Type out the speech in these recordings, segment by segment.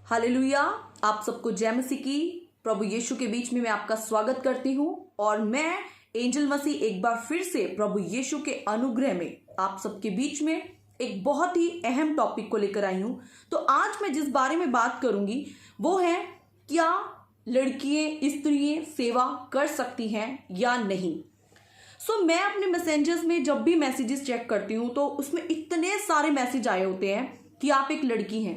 Hallelujah. आप सबको जय मसीह की। प्रभु यीशु के बीच में मैं आपका स्वागत करती हूं और मैं एंजल मसीह एक बार फिर से प्रभु यीशु के अनुग्रह में आप सबके बीच में एक बहुत ही अहम टॉपिक को लेकर आई हूं। तो आज मैं जिस बारे में बात करूंगी वो है क्या लड़कियां स्त्रियां सेवा कर सकती हैं या नहीं। मैं अपने मैसेंजर्स में जब भी मैसेजेस चेक करती हूँ तो उसमें इतने सारे मैसेज आए होते हैं कि आप एक लड़की हैं,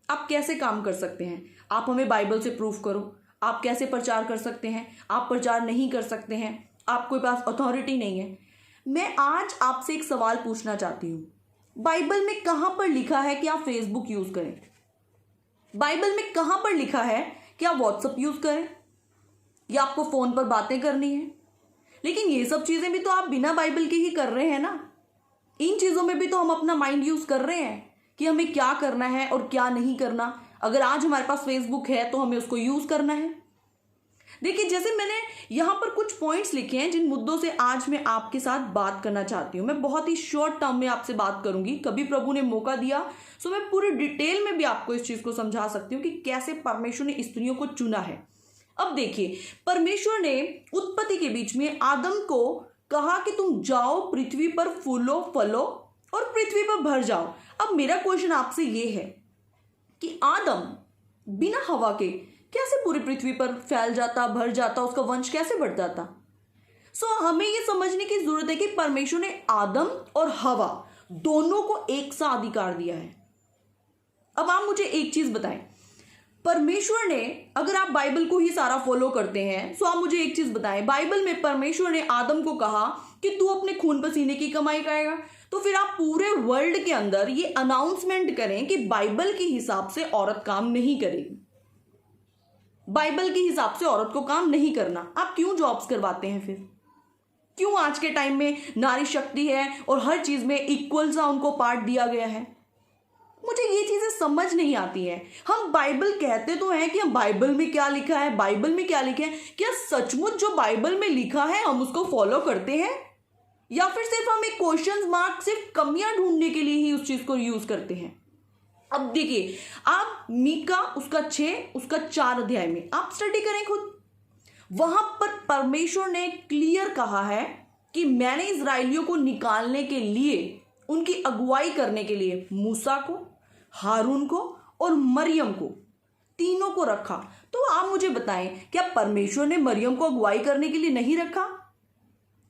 आप कैसे काम कर सकते हैं, आप हमें बाइबल से प्रूफ करो, आप कैसे प्रचार कर सकते हैं, आप प्रचार नहीं कर सकते हैं, आपके पास अथॉरिटी नहीं है। मैं आज आपसे एक सवाल पूछना चाहती हूँ, बाइबल में कहाँ पर लिखा है कि आप फेसबुक यूज करें? बाइबल में कहाँ पर लिखा है कि आप व्हाट्सएप यूज करें या आपको फोन पर बातें करनी है? लेकिन ये सब चीजें भी तो आप बिना बाइबल के ही कर रहे हैं ना। इन चीजों में भी तो हम अपना माइंड यूज कर रहे हैं कि हमें क्या करना है और क्या नहीं करना। अगर आज हमारे पास फेसबुक है तो हमें उसको यूज करना है। देखिए, जैसे मैंने यहां पर कुछ पॉइंट्स लिखे हैं जिन मुद्दों से आज मैं आपके साथ बात करना चाहती हूं। मैं बहुत ही शॉर्ट टर्म में आपसे बात करूंगी। कभी प्रभु ने मौका दिया तो मैं पूरी डिटेल में भी आपको इस चीज को समझा सकती हूँ कि कैसे परमेश्वर ने स्त्रियों को चुना है। अब देखिए, परमेश्वर ने उत्पत्ति के बीच में आदम को कहा कि तुम जाओ, पृथ्वी पर फूलो फलो और पृथ्वी पर भर जाओ। अब मेरा क्वेश्चन आपसे ये है कि आदम बिना हवा के कैसे पूरी पृथ्वी पर फैल जाता, भर जाता, उसका वंश कैसे बढ़ जाता? हमें ये समझने की जरूरत है कि परमेश्वर ने आदम और हवा दोनों को एक सा अधिकार दिया है। अब आप मुझे एक चीज बताएं, परमेश्वर ने, अगर आप बाइबल को ही सारा फॉलो करते हैं तो आप मुझे एक चीज बताएं, बाइबल में परमेश्वर ने आदम को कहा कि तू अपने खून पसीने की कमाई करेगा, तो फिर आप पूरे वर्ल्ड के अंदर ये अनाउंसमेंट करें कि बाइबल के हिसाब से औरत काम नहीं करेगी, बाइबल के हिसाब से औरत को काम नहीं करना। आप क्यों जॉब्स करवाते हैं? फिर क्यों आज के टाइम में नारी शक्ति है और हर चीज में इक्वल सा उनको पार्ट दिया गया है? मुझे ये चीजें समझ नहीं आती हैं। हम बाइबल कहते तो हैं कि हम बाइबल में क्या लिखा है, बाइबल में क्या लिखा है, क्या सचमुच जो बाइबल में लिखा है हम उसको फॉलो करते हैं या फिर सिर्फ हम एक क्वेश्चन मार्क, सिर्फ कमियां ढूंढने के लिए ही उस चीज को यूज करते हैं? अब देखिए, आप मीका उसका 6 उसका 4 अध्याय में आप स्टडी करें खुद। वहां पर परमेश्वर ने क्लियर कहा है कि मैंने इजराइलियों को निकालने के लिए, उनकी अगुवाई करने के लिए मूसा को, हारून को और मरियम को, तीनों को रखा। तो आप मुझे बताएं, क्या परमेश्वर ने मरियम को अगुवाई करने के लिए नहीं रखा?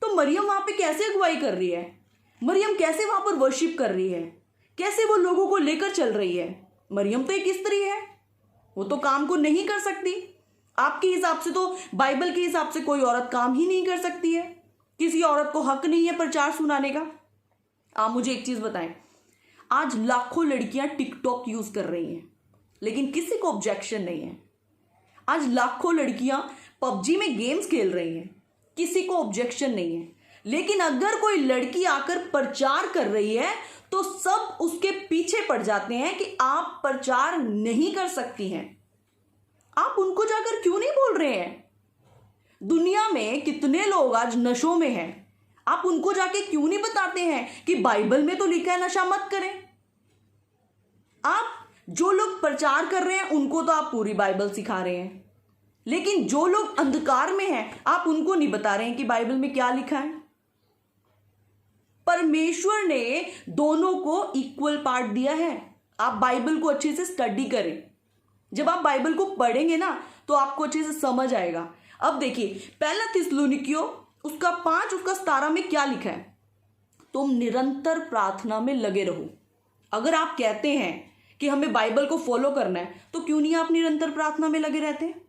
तो मरियम वहां पे कैसे अगुवाई कर रही है? मरियम कैसे वहां पर वर्शिप कर रही है? कैसे वो लोगों को लेकर चल रही है? मरियम तो एक स्त्री है, वो तो काम को नहीं कर सकती। आपके हिसाब से तो, बाइबल के हिसाब से कोई औरत काम ही नहीं कर सकती है, किसी औरत को हक नहीं है प्रचार सुनाने का। आप मुझे एक चीज बताएं, आज लाखों लड़कियां टिकटॉक यूज कर रही हैं लेकिन किसी को ऑब्जेक्शन नहीं है। आज लाखों लड़कियां पबजी में गेम्स खेल रही हैं, किसी को ऑब्जेक्शन नहीं है। लेकिन अगर कोई लड़की आकर प्रचार कर रही है तो सब उसके पीछे पड़ जाते हैं कि आप प्रचार नहीं कर सकती हैं। आप उनको जाकर क्यों नहीं बोल रहे हैं? दुनिया में कितने लोग आज नशों में हैं, आप उनको जाके क्यों नहीं बताते हैं कि बाइबल में तो लिखा है नशा मत करें? आप जो लोग प्रचार कर रहे हैं उनको तो आप पूरी बाइबल सिखा रहे हैं, लेकिन जो लोग अंधकार में हैं आप उनको नहीं बता रहे हैं कि बाइबल में क्या लिखा है। परमेश्वर ने दोनों को इक्वल पार्ट दिया है। आप बाइबल को अच्छे से स्टडी करें। जब आप बाइबल को पढ़ेंगे ना तो आपको अच्छे से समझ आएगा। अब देखिए, पहला थिस्सलुनीकियों उसका 5 उसका 17 में क्या लिखा है? तुम निरंतर प्रार्थना में लगे रहो। अगर आप कहते हैं कि हमें बाइबल को फॉलो करना है तो क्यों नहीं आप निरंतर प्रार्थना में लगे रहते हैं?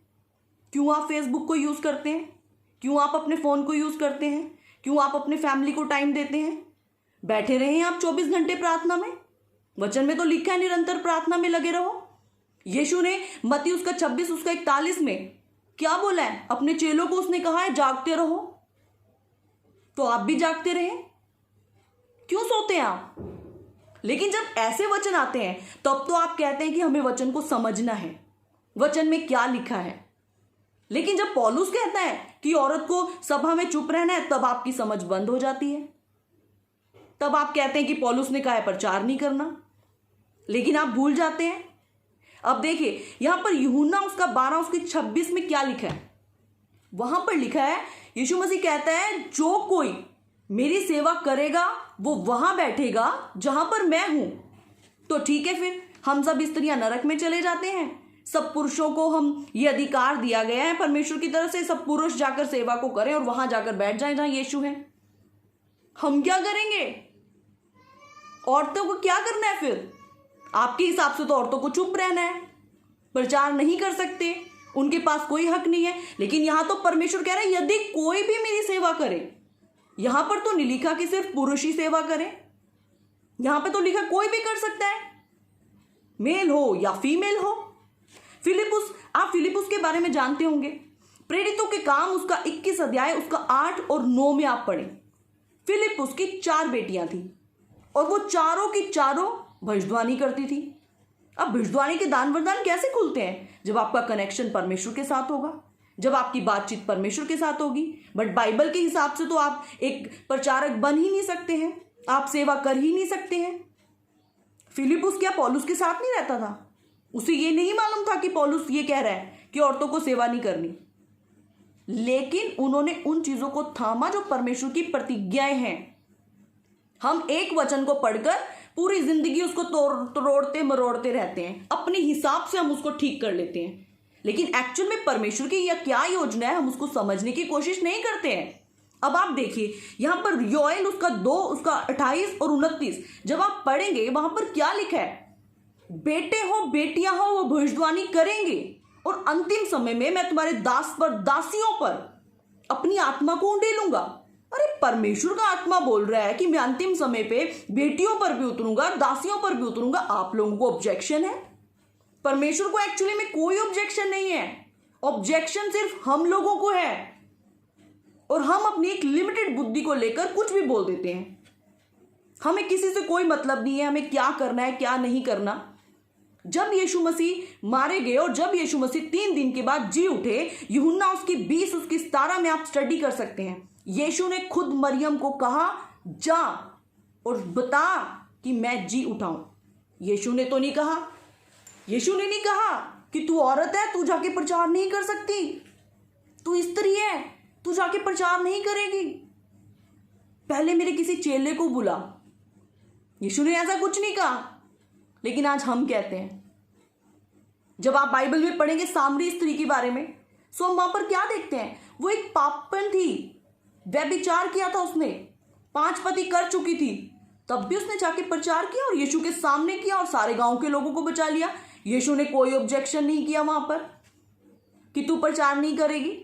क्यों आप फेसबुक को यूज करते हैं? क्यों आप अपने फोन को यूज करते हैं? क्यों आप अपने फैमिली को टाइम देते हैं? बैठे रहे हैं आप 24 घंटे प्रार्थना में। वचन में तो लिखा है निरंतर प्रार्थना में लगे रहो। यीशु ने मत्ती उसका 26 उसका 41 में क्या बोला है? अपने चेलों को उसने कहा है जागते रहो। तो आप भी जागते रहे, क्यों सोते हैं आप? लेकिन जब ऐसे वचन आते हैं तब तो आप कहते हैं कि हमें वचन को समझना है, वचन में क्या लिखा है। लेकिन जब पौलुस कहता है कि औरत को सभा में चुप रहना है तब आपकी समझ बंद हो जाती है। तब आप कहते हैं कि पौलुस ने कहा है प्रचार नहीं करना। लेकिन आप भूल जाते हैं अब देखिए यहां पर यूहन्ना उसका 12 उसकी 26 में क्या लिखा है, वहां पर लिखा है यीशु मसीह कहता है जो कोई मेरी सेवा करेगा वो वहां बैठेगा जहां पर मैं हूं। तो ठीक है, फिर हम सब स्त्रियां नरक में चले जाते हैं, सब पुरुषों को हम ये अधिकार दिया गया है परमेश्वर की तरफ से, सब पुरुष जाकर सेवा को करें और वहां जाकर बैठ जाएं जहां यीशु है। हम क्या करेंगे? औरतों को क्या करना है फिर? आपके हिसाब से तो औरतों को चुप रहना है, प्रचार नहीं कर सकते, उनके पास कोई हक नहीं है। लेकिन यहां तो परमेश्वर कह रहा है यदि कोई भी मेरी सेवा करे, यहां पर तो नहीं लिखा कि सिर्फ पुरुष ही सेवा करे, यहां पे तो लिखा कोई भी कर सकता है, मेल हो या फीमेल हो। फिलिपुस, आप फिलिपुस के बारे में जानते होंगे, प्रेरितों के काम उसका 21 अध्याय उसका 8 और 9 में आप पढ़ें। फिलिपुस की 4 बेटियां थी और वो चारों की चारों भविष्यवाणी करती थी। अब भविष्यवाणी के दान वरदान कैसे खुलते हैं? जब आपका कनेक्शन परमेश्वर के साथ होगा, जब आपकी बातचीत परमेश्वर के साथ होगी। बट बाइबल के हिसाब से तो आप एक प्रचारक बन ही नहीं सकते हैं, आप सेवा कर ही नहीं सकते हैं। फिलिपुस क्या पौलुस के साथ नहीं रहता था? उसे ये नहीं मालूम था कि पौलुस ये कह रहा है कि औरतों को सेवा नहीं करनी, लेकिन उन्होंने उन चीजों को थामा जो परमेश्वर की प्रतिज्ञाएं हैं। हम एक वचन को पढ़कर पूरी जिंदगी उसको तोड़ते मरोड़ते रहते हैं, अपने हिसाब से हम उसको ठीक कर लेते हैं, लेकिन एक्चुअल में परमेश्वर की यह क्या योजना है हम उसको समझने की कोशिश नहीं करते हैं। अब आप देखिए यहां पर योएल उसका 2 उसका 28 और 29 जब आप पढ़ेंगे वहां पर क्या लिखा है, बेटे हो बेटियां हो वो भविष्यवाणी करेंगे और अंतिम समय में मैं तुम्हारे दास पर दासियों पर अपनी आत्मा को उंडेलूंगा। अरे परमेश्वर का आत्मा बोल रहा है कि मैं अंतिम समय पे बेटियों पर भी उतरूंगा, दासियों पर भी उतरूंगा। आप लोगों को ऑब्जेक्शन है? परमेश्वर को एक्चुअली में कोई ऑब्जेक्शन नहीं है, ऑब्जेक्शन सिर्फ हम लोगों को है और हम अपनी एक लिमिटेड बुद्धि को लेकर कुछ भी बोल देते हैं। हमें किसी से कोई मतलब नहीं है हमें क्या करना है क्या नहीं करना। जब यीशु मसीह मारे गए और जब यीशु मसीह 3 दिन के बाद जी उठे, यूहन्ना उसकी 20 उसकी 17 में आप स्टडी कर सकते हैं। यीशु ने खुद मरियम को कहा जा और बता कि मैं जी उठाऊं। यीशु ने तो नहीं कहा, यीशु ने नहीं कहा कि तू औरत है तू जाके प्रचार नहीं कर सकती, तू स्त्री है तू जाके प्रचार नहीं करेगी, पहले मेरे किसी चेले को बुला। यीशु ने ऐसा कुछ नहीं कहा। लेकिन आज हम कहते हैं, जब आप बाइबल में पढ़ेंगे सामरी स्त्री के बारे में, सो हम वहां पर क्या देखते हैं, वो एक पापन थी, व्यभिचार किया था उसने, 5 पति कर चुकी थी, तब भी उसने जाके प्रचार किया और यीशु के सामने किया और सारे गांव के लोगों को बचा लिया। यीशु ने कोई ऑब्जेक्शन नहीं किया वहां पर कि तू प्रचार नहीं करेगी।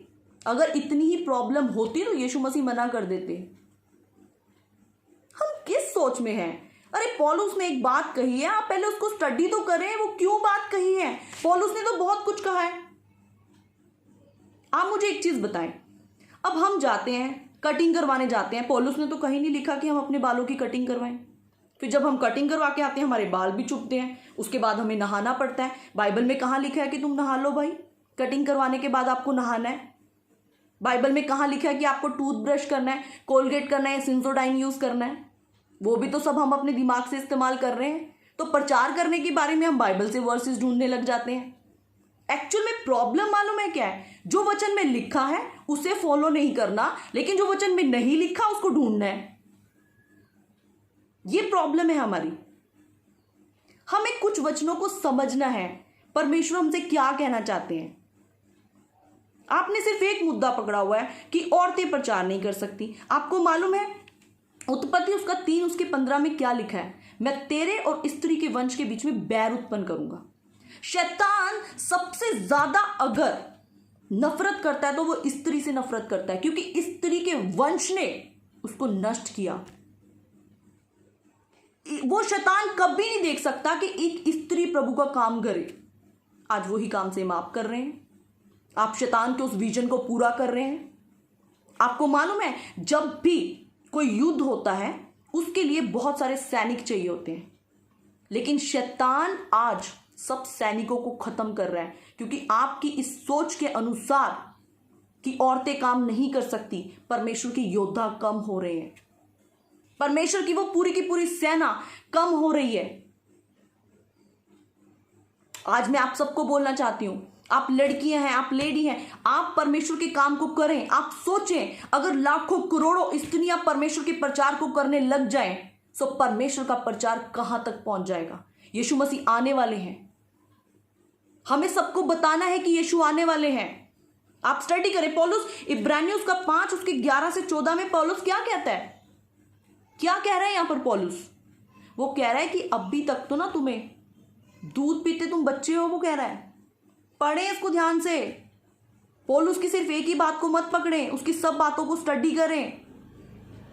अगर इतनी ही प्रॉब्लम होती तो यीशु मसीह मना कर देते। हम किस सोच में हैं? अरे पौलुस ने एक बात कही है, आप पहले उसको स्टडी तो करें, वो क्यों बात कही है। पौलुस ने तो बहुत कुछ कहा है। आप मुझे एक चीज बताएं, अब हम जाते हैं कटिंग करवाने जाते हैं, पौलुस ने तो कहीं नहीं लिखा कि हम अपने बालों की कटिंग करवाएं। फिर जब हम कटिंग करवा के आते हैं हमारे बाल भी चुभते हैं, उसके बाद हमें नहाना पड़ता है। बाइबल में कहाँ लिखा है कि तुम नहा लो भाई, कटिंग करवाने के बाद आपको नहाना है? बाइबल में कहाँ लिखा है कि आपको टूथब्रश करना है, कोलगेट करना है, सेंसोडाइन यूज करना है? वो भी तो सब हम अपने दिमाग से इस्तेमाल कर रहे हैं। तो प्रचार करने के बारे में हम बाइबल से वर्सेस ढूंढने लग जाते हैं। एक्चुअल में प्रॉब्लम मालूम है क्या है? जो वचन में लिखा है उसे फॉलो नहीं करना, लेकिन जो वचन में नहीं लिखा उसको ढूंढना है। ये प्रॉब्लम है हमारी। हमें कुछ वचनों को समझना है, परमेश्वर हमसे क्या कहना चाहते हैं। आपने सिर्फ एक मुद्दा पकड़ा हुआ है कि औरतें प्रचार नहीं कर सकती। आपको मालूम है उत्पत्ति उसका 3 उसके 15 में क्या लिखा है, मैं तेरे और स्त्री के वंश के बीच में बैर उत्पन्न करूंगा। शैतान सबसे ज्यादा अगर नफरत करता है तो वो स्त्री से नफरत करता है, क्योंकि स्त्री के वंश ने उसको नष्ट किया। वो शैतान कभी नहीं देख सकता कि एक स्त्री प्रभु का काम करे। आज वही काम से आप कर रहे हैं, आप शैतान के उस विजन को पूरा कर रहे हैं। आपको मालूम है जब भी कोई युद्ध होता है उसके लिए बहुत सारे सैनिक चाहिए होते हैं, लेकिन शैतान आज सब सैनिकों को खत्म कर रहा है, क्योंकि आपकी इस सोच के अनुसार कि औरतें काम नहीं कर सकती, परमेश्वर की योद्धा कम हो रहे हैं, परमेश्वर की वो पूरी की पूरी सेना कम हो रही है। आज मैं आप सबको बोलना चाहती हूं, आप लड़कियां हैं, आप लेडी हैं, आप परमेश्वर के काम को करें। आप सोचें, अगर लाखों करोड़ों स्त्रियां परमेश्वर के प्रचार को करने लग जाएं तो परमेश्वर का प्रचार कहां तक पहुंच जाएगा। यीशु मसीह आने वाले हैं, हमें सबको बताना है कि यीशु आने वाले हैं। आप स्टडी करें, पौलुस इब्रानियों का 5 उसके 11 से 14 में पौलुस क्या कहता है, क्या कह रहा है यहां पर पौलुस? वो कह रहा है कि अभी तक तो ना तुम्हें दूध पीते तुम बच्चे हो, वो कह रहा है। पढ़े इसको ध्यान से। पौलुस की सिर्फ एक ही बात को मत पकड़ें, उसकी सब बातों को स्टडी करें।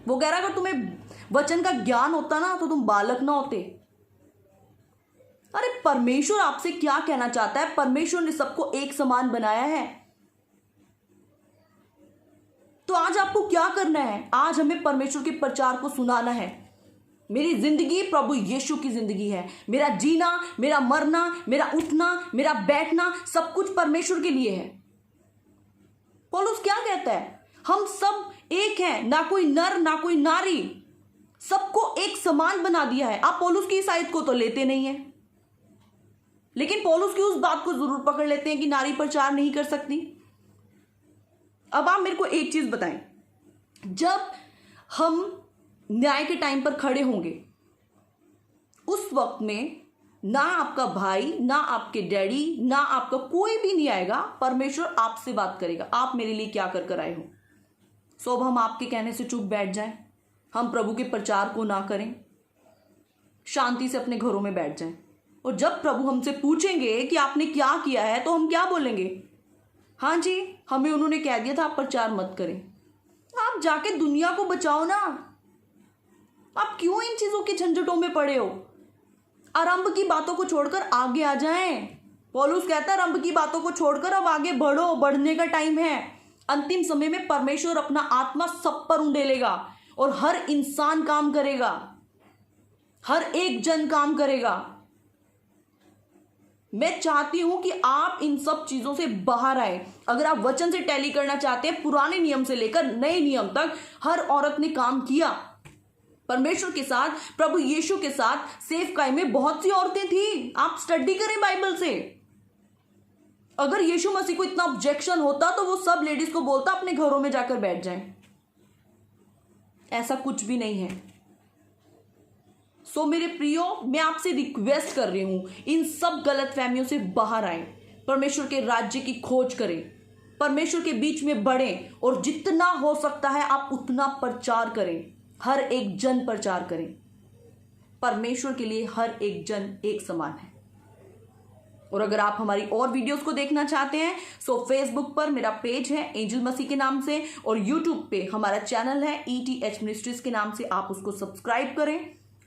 वो कह रहा है अगर तुम्हें वचन का ज्ञान होता ना तो तुम बालक ना होते। अरे परमेश्वर आपसे क्या कहना चाहता है? परमेश्वर ने सबको एक समान बनाया है। तो आज आपको क्या करना है? आज हमें परमेश्वर के प्रचार को सुनाना है। मेरी जिंदगी प्रभु यीशु की जिंदगी है। मेरा जीना, मेरा मरना, मेरा उठना, मेरा बैठना, सब कुछ परमेश्वर के लिए है। पौलुस क्या कहता है? हम सब एक हैं, ना कोई नर ना कोई नारी, सबको एक समान बना दिया है। आप पौलुस की इस आयत को तो लेते नहीं है, लेकिन पौलुस की उस बात को जरूर पकड़ लेते हैं कि नारी प्रचार नहीं कर सकती। अब आप मेरे को एक चीज बताएं, जब हम न्याय के टाइम पर खड़े होंगे उस वक्त में ना आपका भाई, ना आपके डैडी, ना आपका कोई भी नहीं आएगा। परमेश्वर आपसे बात करेगा, आप मेरे लिए क्या कर कर आए हो। सो अब हम आपके कहने से चुप बैठ जाएं, हम प्रभु के प्रचार को ना करें, शांति से अपने घरों में बैठ जाएं। और जब प्रभु हमसे पूछेंगे कि आपने क्या किया है, तो हम क्या बोलेंगे? हाँ जी, हमें उन्होंने कह दिया था आप प्रचार मत करें। आप जाके दुनिया को बचाओ ना। आप क्यों इन चीजों के झंझटों में पड़े हो? आरंभ की बातों को छोड़कर आगे आ जाएं। पौलुस कहता है आरंभ की बातों को छोड़कर अब आगे बढ़ो, बढ़ने का टाइम है। अंतिम समय में परमेश्वर अपना आत्मा सब पर उंडेलेगा और हर इंसान काम करेगा, हर एक जन काम करेगा। मैं चाहती हूं कि आप इन सब चीजों से बाहर आए। अगर आप वचन से टैली करना चाहते हैं, पुराने नियम से लेकर नए नियम तक हर औरत ने काम किया परमेश्वर के साथ, प्रभु यीशु के साथ। सेवकाई में बहुत सी औरतें थी, आप स्टडी करें बाइबल से। अगर यीशु मसीह को इतना ऑब्जेक्शन होता तो वो सब लेडीज को बोलता अपने घरों में जाकर बैठ जाएं। ऐसा कुछ भी नहीं है। सो मेरे प्रियो, मैं आपसे रिक्वेस्ट कर रही हूं, इन सब गलतफहमियों से बाहर आए, परमेश्वर के राज्य की खोज करें, परमेश्वर के बीच में बढ़ें और जितना हो सकता है आप उतना प्रचार करें। हर एक जन प्रचार करें। परमेश्वर के लिए हर एक जन एक समान है। और अगर आप हमारी और वीडियोस को देखना चाहते हैं सो फेसबुक पर मेरा पेज है एंजल मसीह के नाम से, और यूट्यूब पे हमारा चैनल है ETH मिनिस्ट्रीज के नाम से। आप उसको सब्सक्राइब करें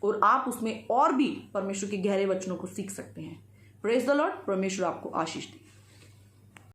और आप उसमें और भी परमेश्वर के गहरे वचनों को सीख सकते हैं। Praise the Lord. परमेश्वर आपको आशीष दे।